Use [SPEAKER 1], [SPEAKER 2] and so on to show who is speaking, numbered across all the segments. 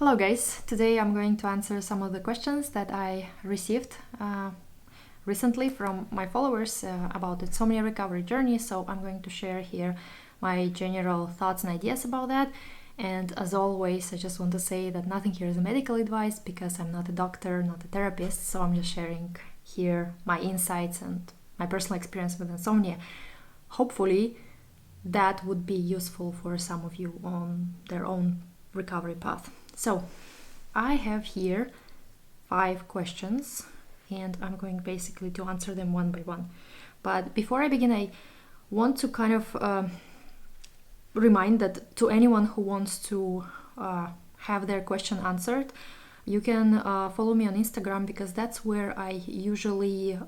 [SPEAKER 1] Hello guys, today I'm going to answer some of the questions that I received recently from my followers about the insomnia recovery journey. So I'm going to share here my general thoughts and ideas about that. And as always, I just want to say that nothing here is a medical advice because I'm not a doctor, not a therapist. So I'm just sharing here my insights and my personal experience with insomnia. Hopefully that would be useful for some of you on their own recovery path. So I have here 5 questions and I'm going basically to answer them one by one. But before I begin, I want to kind of remind that to anyone who wants to have their question answered, you can follow me on Instagram because that's where I usually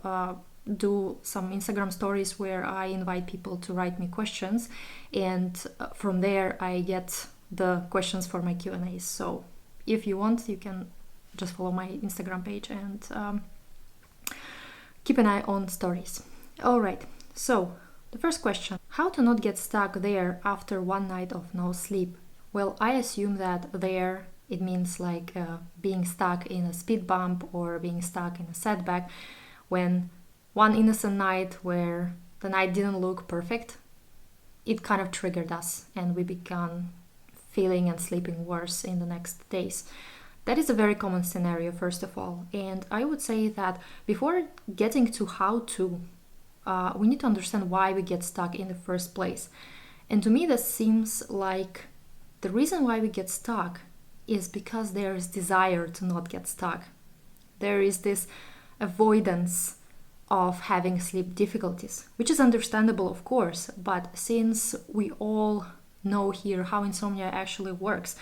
[SPEAKER 1] do some Instagram stories where I invite people to write me questions, and from there I get the questions for my Q&As. So if you want, you can just follow my Instagram page and keep an eye on stories. All right, so the first question: how to not get stuck there after one night of no sleep? Well, I assume that there it means like being stuck in a speed bump or being stuck in a setback when one innocent night where the night didn't look perfect, it kind of triggered us and we began feeling and sleeping worse in the next days. That is a very common scenario, first of all. And I would say that before getting to how to, we need to understand why we get stuck in the first place. And to me, that seems like the reason why we get stuck is because there is desire to not get stuck. There is this avoidance of having sleep difficulties, which is understandable, of course, but since we all know here how insomnia actually works,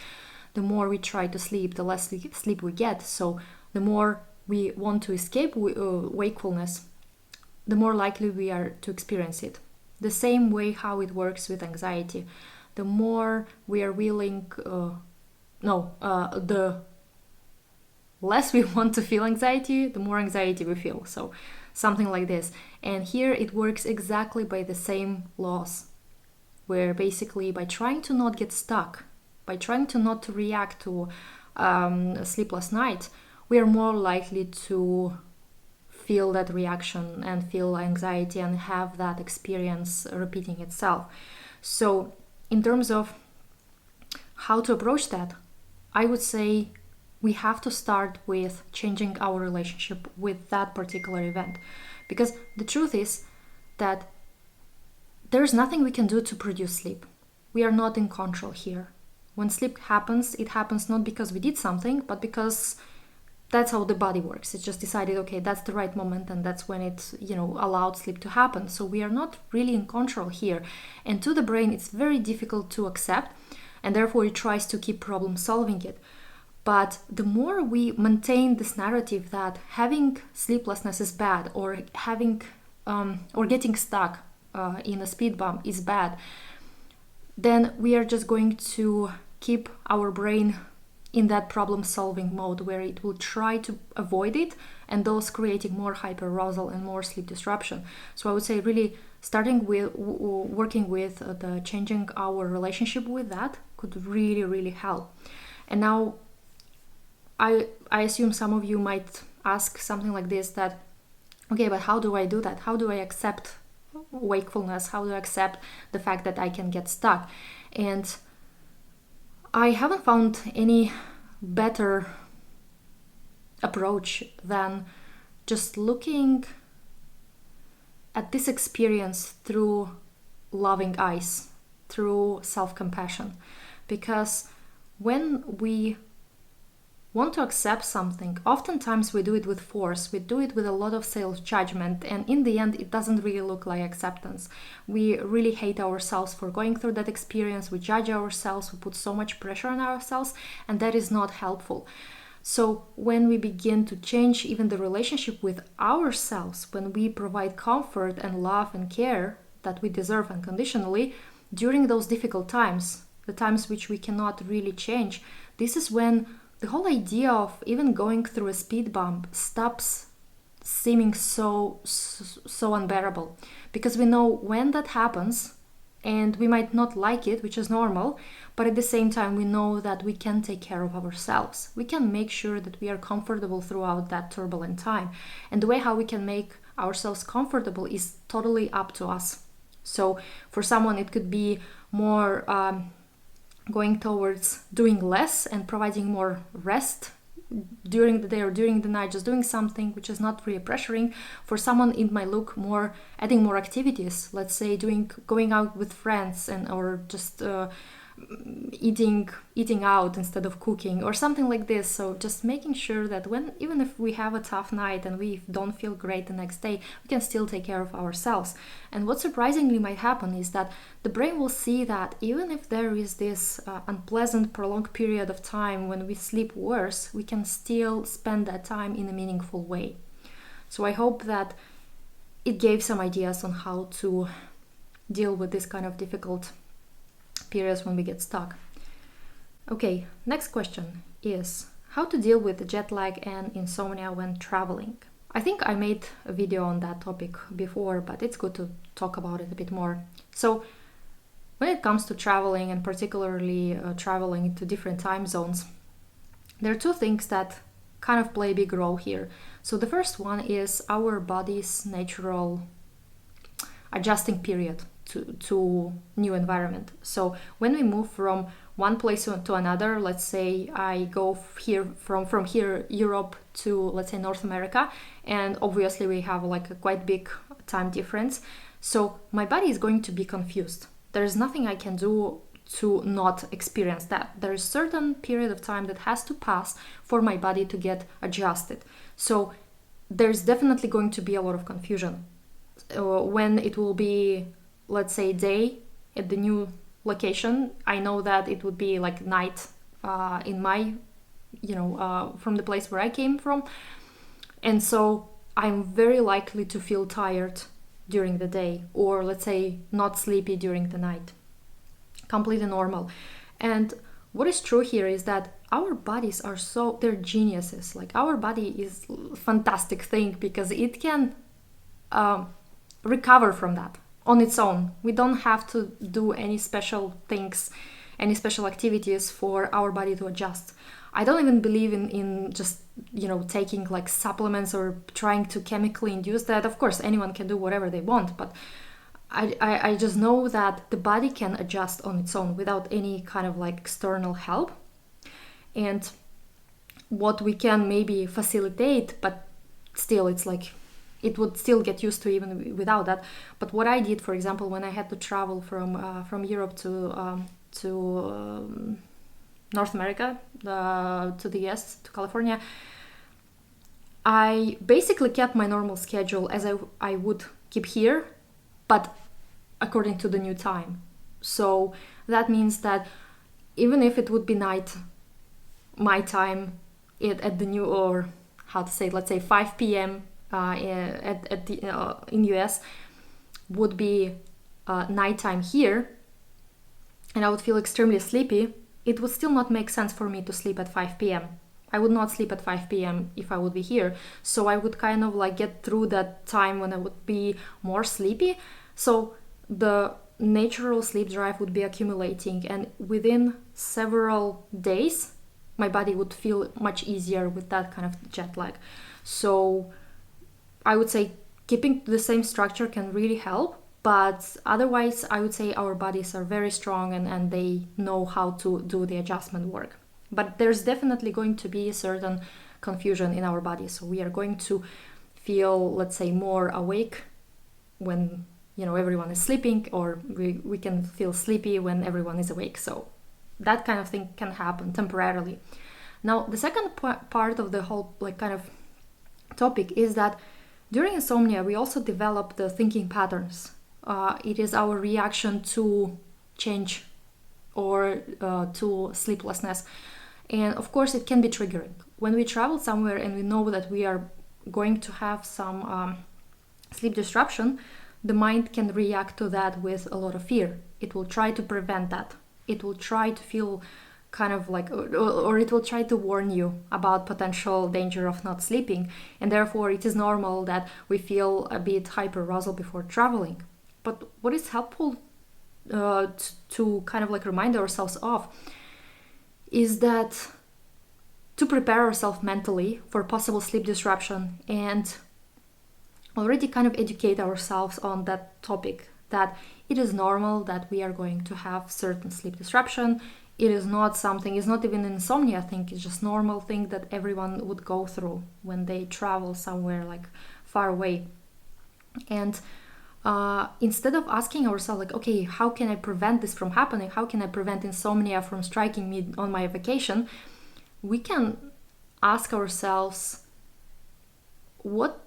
[SPEAKER 1] the more we try to sleep, the less sleep we get. So the more we want to escape wakefulness, the more likely we are to experience it. The same way how it works with anxiety. The more we are willing, the less we want to feel anxiety, the more anxiety we feel. So something like this. And here it works exactly by the same laws, where basically by trying to not get stuck, by trying to not to react to a sleepless night, we are more likely to feel that reaction and feel anxiety and have that experience repeating itself. So in terms of how to approach that, I would say we have to start with changing our relationship with that particular event. Because the truth is that there's nothing we can do to produce sleep. We are not in control here. When sleep happens, it happens not because we did something, but because that's how the body works. It just decided, okay, that's the right moment and that's when it, allowed sleep to happen. So we are not really in control here. And to the brain, it's very difficult to accept, and therefore it tries to keep problem solving it. But the more we maintain this narrative that having sleeplessness is bad, or having or getting stuck in a speed bump is bad, then we are just going to keep our brain in that problem-solving mode where it will try to avoid it, and thus creating more hyperarousal and more sleep disruption. So I would say really starting with working with the changing our relationship with that could really, really help. And now I assume some of you might ask something like this, that, okay, but how do I do that? How do I accept wakefulness? How do I accept the fact that I can get stuck? And I haven't found any better approach than just looking at this experience through loving eyes, through self-compassion. Because when we want to accept something, oftentimes we do it with force, we do it with a lot of self-judgment, and in the end it doesn't really look like acceptance. We really hate ourselves for going through that experience, we judge ourselves, we put so much pressure on ourselves, and that is not helpful. So when we begin to change even the relationship with ourselves, when we provide comfort and love and care that we deserve unconditionally during those difficult times, the times which we cannot really change, this is when the whole idea of even going through a speed bump stops seeming so unbearable. Because we know when that happens, and we might not like it, which is normal, but at the same time we know that we can take care of ourselves. We can make sure that we are comfortable throughout that turbulent time, and the way how we can make ourselves comfortable is totally up to us. So for someone it could be more going towards doing less and providing more rest during the day or during the night, just doing something which is not really pressuring. For someone it might look more adding more activities, let's say going out with friends and or just eating out instead of cooking or something like this. So just making sure that when, even if we have a tough night and we don't feel great the next day, we can still take care of ourselves. And what surprisingly might happen is that the brain will see that even if there is this unpleasant prolonged period of time when we sleep worse, we can still spend that time in a meaningful way. So I hope that it gave some ideas on how to deal with this kind of difficult periods when we get stuck. Okay, next question is how to deal with jet lag and insomnia when traveling. I think I made a video on that topic before, but it's good to talk about it a bit more. So when it comes to traveling, and particularly traveling to different time zones, there are two things that kind of play a big role here. So the first one is our body's natural adjusting period to new environment. So when we move from one place to another, let's say I go here from here Europe to, let's say, North America, and obviously we have like a quite big time difference, so my body is going to be confused. There's nothing I can do to not experience that. There is certain period of time that has to pass for my body to get adjusted. So there's definitely going to be a lot of confusion when it will be, let's say, day at the new location. I know that it would be like night in my, from the place where I came from. And so I'm very likely to feel tired during the day, or let's say not sleepy during the night. Completely normal. And what is true here is that our bodies are they're geniuses. Like, our body is a fantastic thing because it can recover from that on its own. We don't have to do any special things, any special activities for our body to adjust. I don't even believe in just, taking like supplements or trying to chemically induce that. Of course, anyone can do whatever they want, but I just know that the body can adjust on its own without any kind of like external help. And what we can maybe facilitate, but still it's like, it would still get used to even without that. But what I did, for example, when I had to travel from Europe to North America, to the US, to California, I basically kept my normal schedule as I would keep here, but according to the new time. So that means that even if it would be night, my time at the new, or how to say, let's say 5 p.m. In US would be nighttime here, and I would feel extremely sleepy, it would still not make sense for me to sleep at 5 p.m. I would not sleep at 5 p.m. if I would be here. So I would kind of like get through that time when I would be more sleepy. So the natural sleep drive would be accumulating, and within several days, my body would feel much easier with that kind of jet lag. So I would say keeping the same structure can really help, but otherwise I would say our bodies are very strong and they know how to do the adjustment work. But there's definitely going to be a certain confusion in our bodies. So we are going to feel, let's say, more awake when everyone is sleeping, or we can feel sleepy when everyone is awake. So that kind of thing can happen temporarily. Now, the second part of the whole kind of topic is that during insomnia, we also develop the thinking patterns. It is our reaction to change or to sleeplessness. And of course, it can be triggering. When we travel somewhere and we know that we are going to have some sleep disruption, the mind can react to that with a lot of fear. It will try to prevent that. It will try to feel kind of like, or it will try to warn you about potential danger of not sleeping. And therefore, it is normal that we feel a bit hyperarousal before traveling. But what is helpful to kind of like remind ourselves of is that to prepare ourselves mentally for possible sleep disruption and already kind of educate ourselves on that topic, that it is normal that we are going to have certain sleep disruption. It is not something, it's not even insomnia thing, it's just normal thing that everyone would go through when they travel somewhere like far away. And instead of asking ourselves like, okay, how can I prevent this from happening, how can I prevent insomnia from striking me on my vacation, we can ask ourselves, what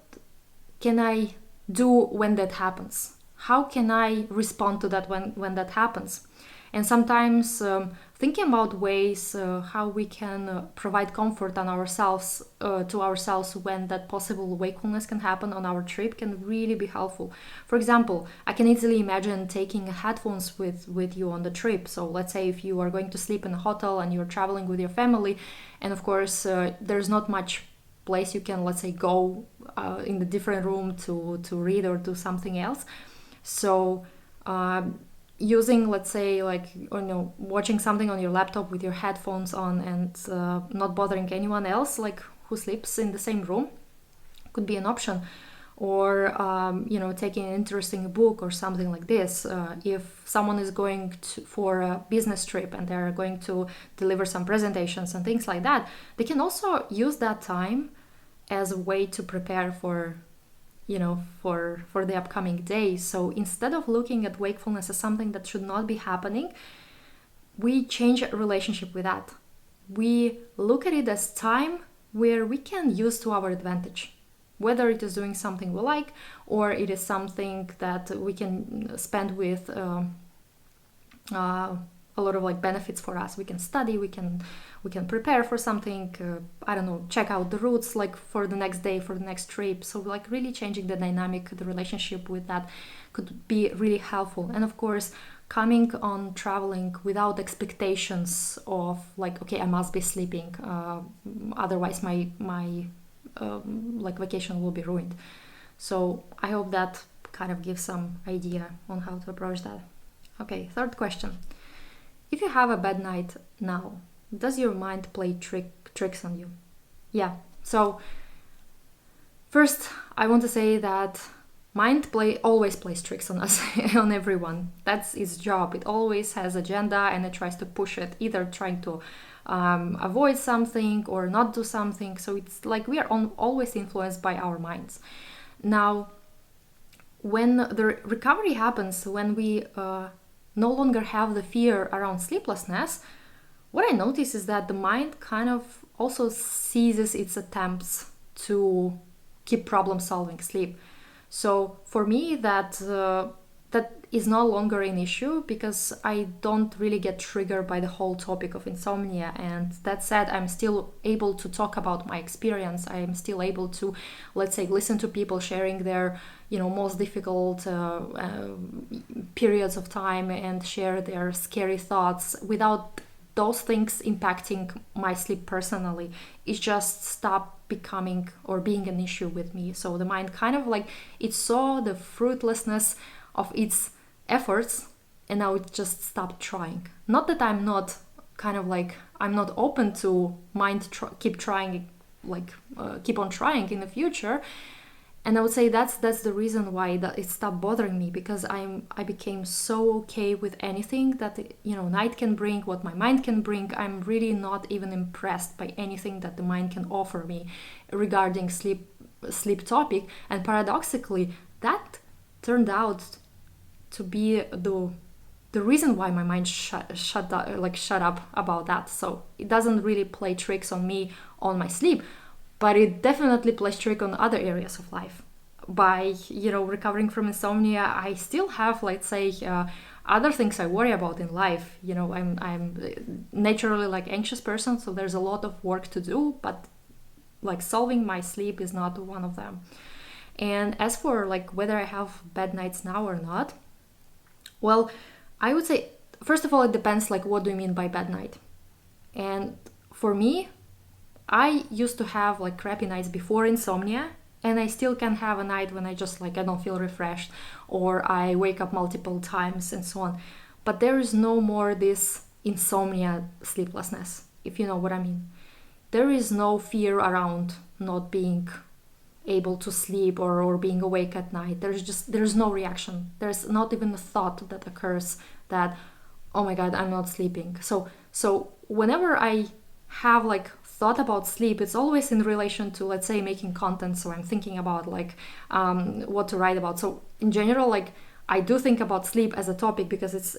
[SPEAKER 1] can I do when that happens? How can I respond to that when that happens? And sometimes thinking about ways how we can provide comfort on ourselves to ourselves when that possible wakefulness can happen on our trip can really be helpful. For example, I can easily imagine taking headphones with you on the trip. So let's say if you are going to sleep in a hotel and you're traveling with your family, and of course there's not much place you can, let's say, go in the different room to read or do something else. So using, let's say, like, watching something on your laptop with your headphones on and not bothering anyone else like who sleeps in the same room could be an option. Or taking an interesting book or something like this. If someone is going for a business trip and they're going to deliver some presentations and things like that, they can also use that time as a way to prepare for the upcoming day. So instead of looking at wakefulness as something that should not be happening, we change a relationship with that. We look at it as time where we can use to our advantage, whether it is doing something we like or it is something that we can spend with a lot of like benefits for us. We can study, we can prepare for something, check out the routes like for the next day, for the next trip. So like really changing the dynamic, the relationship with that could be really helpful. And of course, coming on traveling without expectations of like, okay, I must be sleeping, otherwise my vacation will be ruined. So I hope that kind of gives some idea on how to approach that. Okay, third question. If you have a bad night now, does your mind play tricks on you? Yeah. So first, I want to say that mind always plays tricks on us, on everyone. That's its job. It always has agenda and it tries to push it, either trying to avoid something or not do something. So it's like we are always influenced by our minds. Now, when the recovery happens, when we no longer have the fear around sleeplessness, what I notice is that the mind kind of also ceases its attempts to keep problem solving sleep. So for me, that is no longer an issue because I don't really get triggered by the whole topic of insomnia. And that said, I'm still able to talk about my experience. I am still able to, let's say, listen to people sharing their most difficult periods of time and share their scary thoughts without those things impacting my sleep personally. It just stopped becoming or being an issue with me. So the mind kind of like, it saw the fruitlessness of its efforts and now it just stopped trying. Not that I'm not kind of like, I'm not open to mind keep on trying in the future. And I would say that's the reason why that it stopped bothering me, because I became so okay with anything that night can bring, what my mind can bring. I'm really not even impressed by anything that the mind can offer me regarding sleep topic. And paradoxically, that turned out to be the reason why my mind shut up about that. So it doesn't really play tricks on me on my sleep, but it definitely plays trick on other areas of life. By recovering from insomnia, I still have, let's say, other things I worry about in life. I'm naturally like anxious person, so there's a lot of work to do, but like solving my sleep is not one of them. And as for like whether I have bad nights now or not, well, I would say first of all it depends like what do you mean by bad night. And for me, I used to have like crappy nights before insomnia, and I still can have a night when I just like I don't feel refreshed or I wake up multiple times and so on. but there is no more this insomnia, sleeplessness, if you know what I mean. There is no fear around not being able to sleep or being awake at night. There's no reaction. There's not even a thought that occurs that, oh my god, I'm not sleeping. So whenever I have like thought about sleep, it's always in relation to, let's say, making content. So I'm thinking about like what to write about. So in general, like I do think about sleep as a topic because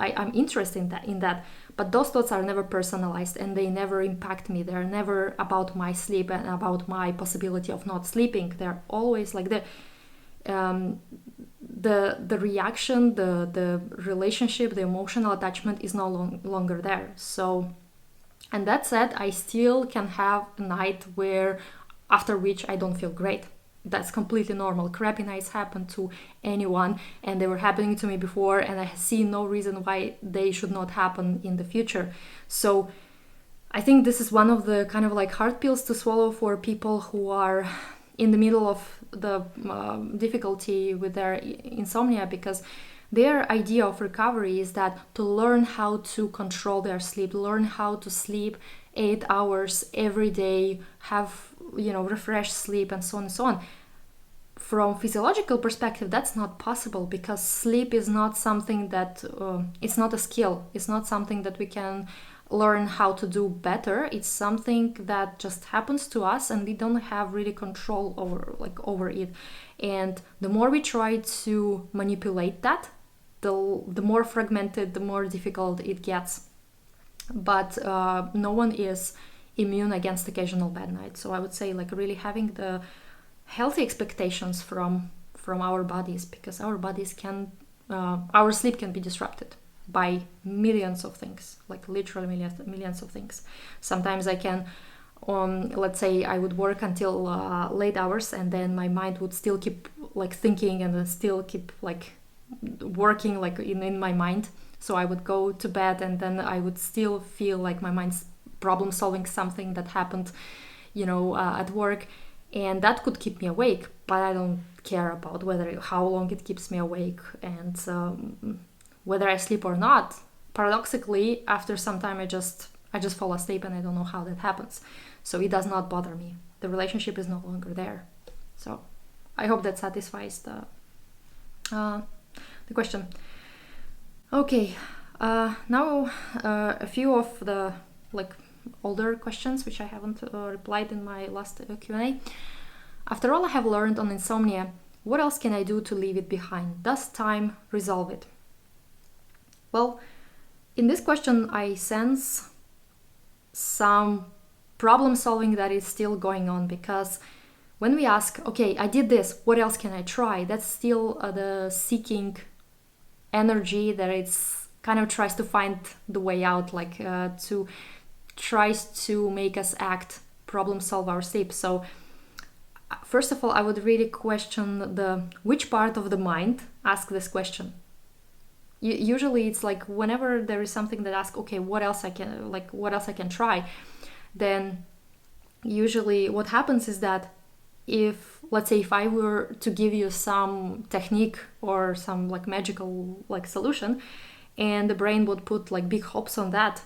[SPEAKER 1] I'm interested in that. But those thoughts are never personalized and they never impact me. They're never about my sleep and about my possibility of not sleeping. They're always like the reaction, the relationship, the emotional attachment is no longer there. So, and that said, I still can have a night where after which I don't feel great. That's completely normal. Crappy nights happen to anyone, and they were happening to me before, and I see no reason why they should not happen in the future. So I think this is one of the kind of like hard pills to swallow for people who are in the middle of the difficulty with their insomnia, because their idea of recovery is that to learn how to control their sleep, learn how to sleep 8 hours every day, have, refresh sleep, and so on and so on. From physiological perspective, that's not possible, because sleep is not something that it's not a skill. It's not something that we can learn how to do better. It's something that just happens to us, and we don't have really control over it. And the more we try to manipulate that, the more fragmented, the more difficult it gets. But no one is immune against occasional bad nights. So I would say like really having the healthy expectations from our bodies, because our bodies can our sleep can be disrupted by millions of things, like literally millions of things. Sometimes I can let's say I would work until late hours, and then my mind would still keep like thinking and then still keep like working like in my mind. So I would go to bed, and then I would still feel like my mind's problem solving something that happened at work, and that could keep me awake. But I don't care about how long it keeps me awake, and whether I sleep or not. Paradoxically, after some time I just fall asleep, and I don't know how that happens. So it does not bother me. The relationship is no longer there. So I hope that satisfies the question. Okay, now a few of the like older questions which I haven't replied in my last Q&A. After all I have learned on insomnia, what else can I do to leave it behind? Does time resolve it? Well, in this question I sense some problem solving that is still going on, because when we ask, okay, I did this, what else can I try? That's still the seeking energy that it's kind of tries to find the way out, like tries to make us act, problem solve our sleep. So first of all, I would really question which part of the mind ask this question. Usually it's like whenever there is something that asks, okay, what else I can try, then usually what happens is that let's say if I were to give you some technique or some like magical like solution, and the brain would put like big hopes on that,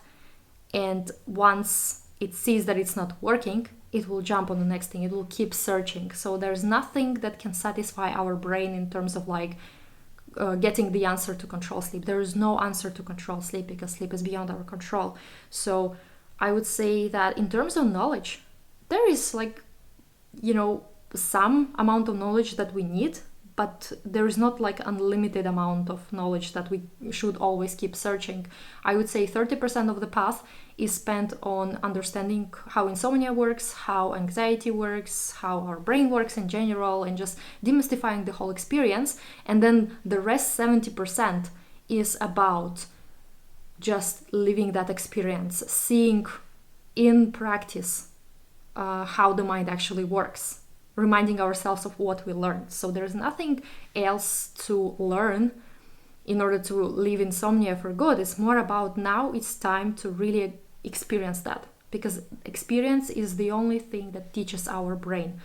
[SPEAKER 1] and once it sees that it's not working, it will jump on the next thing. It will keep searching. So there's nothing that can satisfy our brain in terms of like getting the answer to control sleep. There is no answer to control sleep, because sleep is beyond our control. So I would say that in terms of knowledge, there is like some amount of knowledge that we need, but there is not like unlimited amount of knowledge that we should always keep searching. I would say 30% of the path is spent on understanding how insomnia works, how anxiety works, how our brain works in general, and just demystifying the whole experience. And then the rest 70% is about just living that experience, seeing in practice how the mind actually works, reminding ourselves of what we learned. So there's nothing else to learn in order to leave insomnia for good. It's more about now it's time to really experience that, because experience is the only thing that teaches our brain.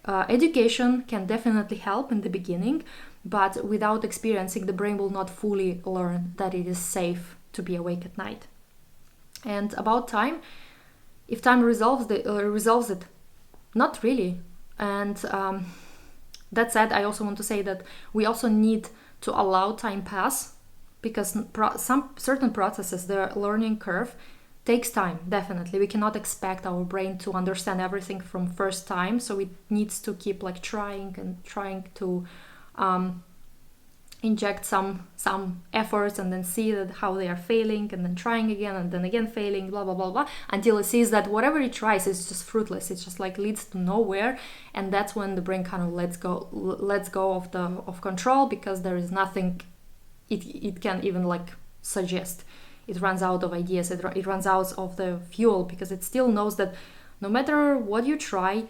[SPEAKER 1] Education can definitely help in the beginning, but without experiencing, the brain will not fully learn that it is safe to be awake at night. And about time, if time resolves it, not really. And that said, I also want to say that we also need to allow time pass, because some certain processes, the learning curve takes time. Definitely, we cannot expect our brain to understand everything from first time, so it needs to keep like trying to inject some efforts, and then see that how they are failing, and then trying again, and then again failing, blah blah blah blah, until it sees that whatever it tries is just fruitless. It's just like leads to nowhere, and that's when the brain kind of lets go of control, because there is nothing it can even like suggest. It runs out of ideas, it runs out of the fuel, because it still knows that no matter what you try,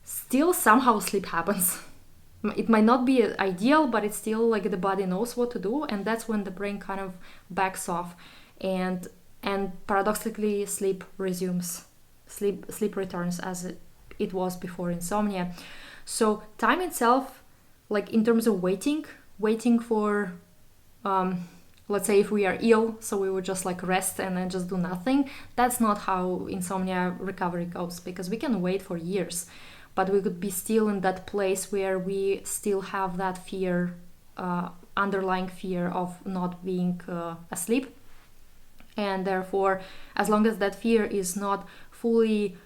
[SPEAKER 1] still somehow sleep happens. It might not be ideal, but it's still like the body knows what to do, and that's when the brain kind of backs off, and paradoxically sleep resumes. Sleep returns as it was before insomnia. So time itself, like in terms of waiting for, let's say if we are ill, so we would just like rest and then just do nothing. That's not how insomnia recovery goes, because we can wait for years, but we could be still in that place where we still have that fear, underlying fear of not being asleep. And therefore, as long as that fear is not fully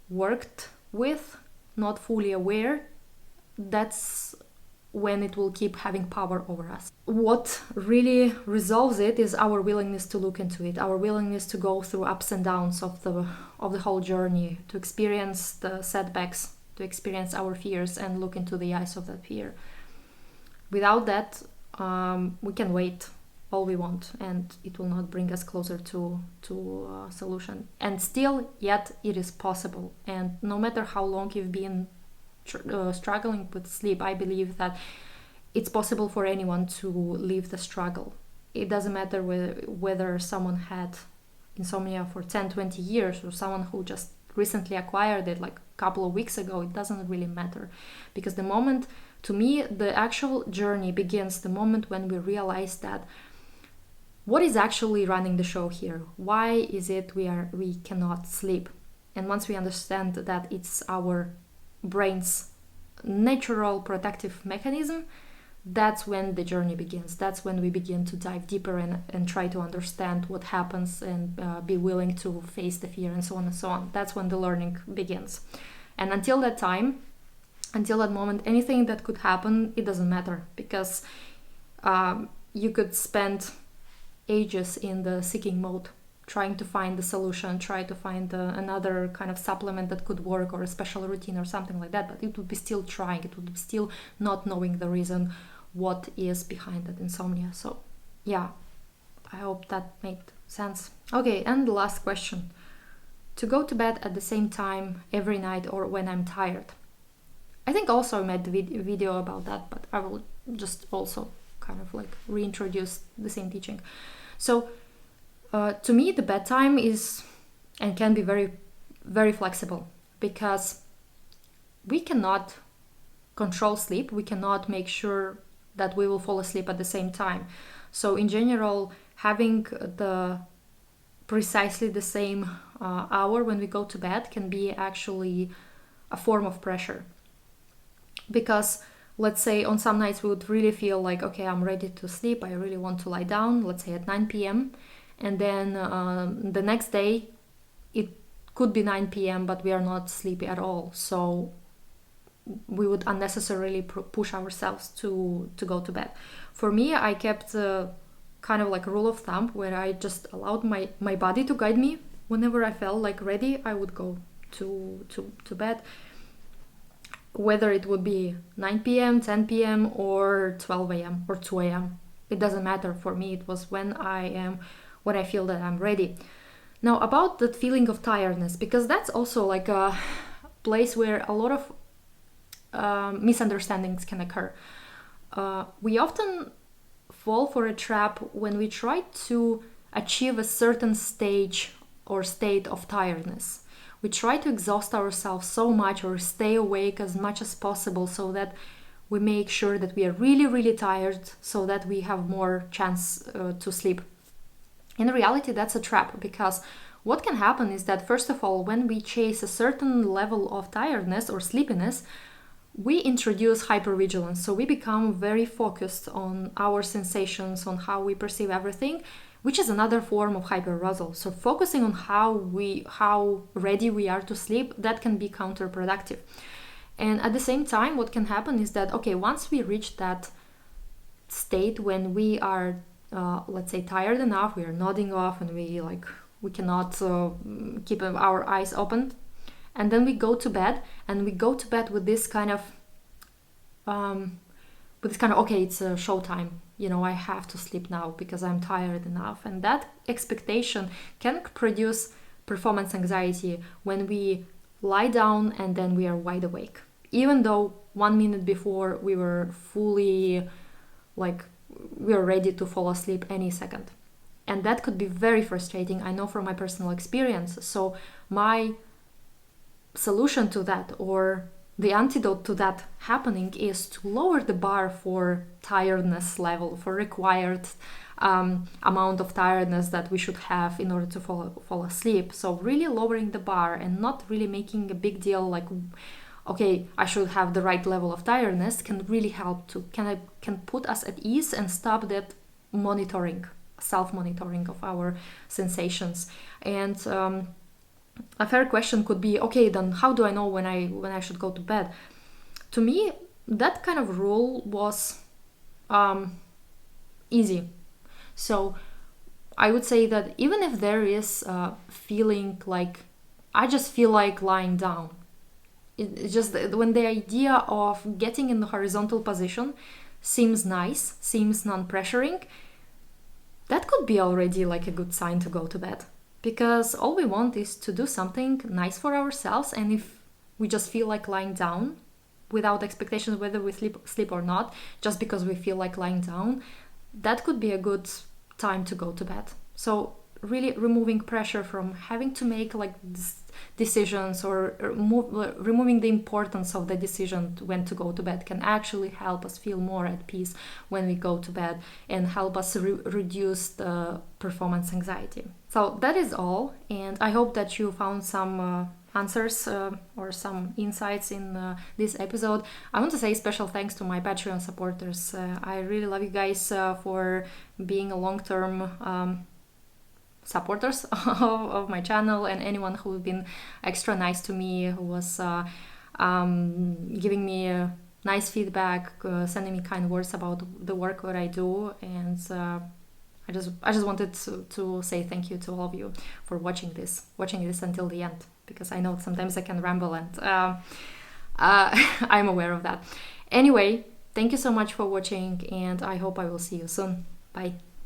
[SPEAKER 1] worked with, not fully aware, that's when it will keep having power over us. What really resolves it is our willingness to look into it, our willingness to go through ups and downs of the whole journey, to experience the setbacks, to experience our fears and look into the eyes of that fear. Without that, we can wait all we want, and it will not bring us closer to a solution. And still, yet it is possible. And no matter how long you've been struggling with sleep, I believe that it's possible for anyone to leave the struggle. It doesn't matter whether someone had insomnia for 10-20 years or someone who just recently acquired it like a couple of weeks ago. It doesn't really matter, because the moment, to me, the actual journey begins the moment when we realize that what is actually running the show here. Why is it we cannot sleep? And once we understand that it's our brain's natural protective mechanism, that's when the journey begins. That's when we begin to dive deeper and try to understand what happens, and be willing to face the fear, and so on and so on. That's when the learning begins. And until that time, until that moment, anything that could happen, it doesn't matter, because you could spend ages in the seeking mode, trying to find the solution, try to find another kind of supplement that could work, or a special routine or something like that, but it would be still trying, it would be still not knowing the reason what is behind that insomnia. So yeah, I hope that made sense. Okay, and the last question. To go to bed at the same time every night, or when I'm tired? I think also I made the video about that, but I will just also kind of like reintroduce the same teaching. So to me, the bedtime is and can be very, very flexible, because we cannot control sleep. We cannot make sure that we will fall asleep at the same time. So in general, having precisely the same hour when we go to bed can be actually a form of pressure. Because let's say on some nights we would really feel like, okay, I'm ready to sleep, I really want to lie down, let's say at 9 p.m. And then the next day, it could be 9 p.m., but we are not sleepy at all. So we would unnecessarily push ourselves to go to bed. For me, I kept kind of like a rule of thumb where I just allowed my body to guide me. Whenever I felt like ready, I would go to bed. Whether it would be 9 p.m., 10 p.m. or 12 a.m. or 2 a.m. It doesn't matter. For me, it was when I feel that I'm ready. Now, about that feeling of tiredness, because that's also like a place where a lot of misunderstandings can occur. We often fall for a trap when we try to achieve a certain stage or state of tiredness. We try to exhaust ourselves so much or stay awake as much as possible so that we make sure that we are really, really tired so that we have more chance to sleep. In reality, that's a trap, because what can happen is that, first of all, when we chase a certain level of tiredness or sleepiness, we introduce hypervigilance. So we become very focused on our sensations, on how we perceive everything, which is another form of hyperarousal. So focusing on how ready we are to sleep, that can be counterproductive. And at the same time, what can happen is that, okay, once we reach that state when we are, let's say, tired enough, we are nodding off, and we cannot keep our eyes open, and then we go to bed, and we go to bed with this kind of, okay, it's a showtime. I have to sleep now because I'm tired enough. And that expectation can produce performance anxiety when we lie down and then we are wide awake. Even though 1 minute before we were fully, we are ready to fall asleep any second. And that could be very frustrating, I know from my personal experience. So my solution to that, or the antidote to that happening, is to lower the bar for tiredness level, for required amount of tiredness that we should have in order to fall asleep. So really lowering the bar and not really making a big deal like, okay, I should have the right level of tiredness, can really help to can put us at ease and stop that self-monitoring of our sensations. And a fair question could be, okay, then how do I know when I should go to bed? To me, that kind of rule was easy. So I would say that even if there is a feeling like I just feel like lying down, it's just when the idea of getting in the horizontal position seems nice, seems non-pressuring, that could be already like a good sign to go to bed. Because all we want is to do something nice for ourselves, and if we just feel like lying down without expectations whether we sleep or not, just because we feel like lying down, that could be a good time to go to bed. So really removing pressure from having to make decisions, or removing the importance of the decision when to go to bed, can actually help us feel more at peace when we go to bed, and help us reduce the performance anxiety. So that is all, and I hope that you found some answers or some insights in this episode. I want to say special thanks to my Patreon supporters. I really love you guys for being a long-term supporters of my channel, and anyone who's been extra nice to me, who was giving me nice feedback, sending me kind words about the work that I do. And I just wanted to say thank you to all of you for watching this until the end, because I know sometimes I can ramble, and I'm aware of that. Anyway, thank you so much for watching, and I hope I will see you soon. Bye.